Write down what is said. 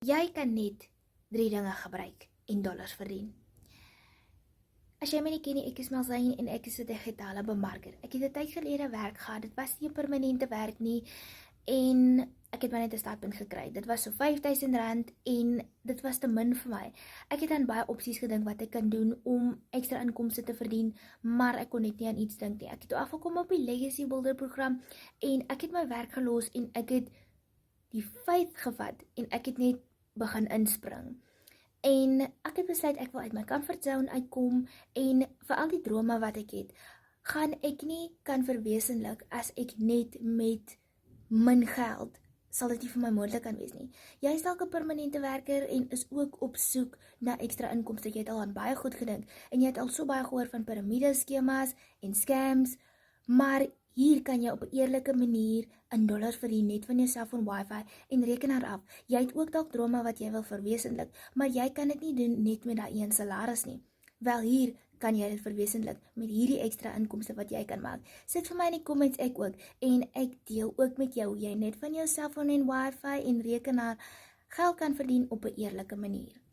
Jy kan net 3 dinge gebruik en dollars verdien. As jy my nie ken nie, ek is Malzijn en ek is 'n digitale bemarker. Ek het 'n tyd gelede werk gehad, dit was nie 'n permanente werk nie en ek het maar net 'n startpunt gekry. Dit was so R5000 en dit was te min vir my. Ek het aan baie opsies gedink wat ek kan doen om ekstra inkomste te verdien, maar ek kon net nie aan iets dink nie. Ek het toe afgekom op die Legacy Builder program en ek het my werk gelos en ek het die feit gevat en ek het net begin inspring. En ek het besluit ek wil uit my comfortzone uitkom en vir al die drome wat ek het, gaan ek nie kan verwesenlik as ek net met min geld, sal dit nie vir my moontlik kan wees nie. Jy is dalk 'n permanente werker en is ook op soek na ekstra inkomste. Jy het al aan baie goed gedink en jy het al so baie gehoor van piramideskemas en scams, maar hier kan jy op 'n eerlike manier in dollars verdien net van jou selfoon wifi en rekenaar af. Jy het ook dalk drome wat jy wil verwesenlik, maar jy kan dit nie doen net met daai een salaris nie. Wel, hier kan jy dit verwesenlik met hierdie ekstra inkomste wat jy kan maak. Sit vir my in die comments ek ook en ek deel ook met jou hoe jy net van jou selfoon en wifi en rekenaar geld kan verdien op 'n eerlike manier.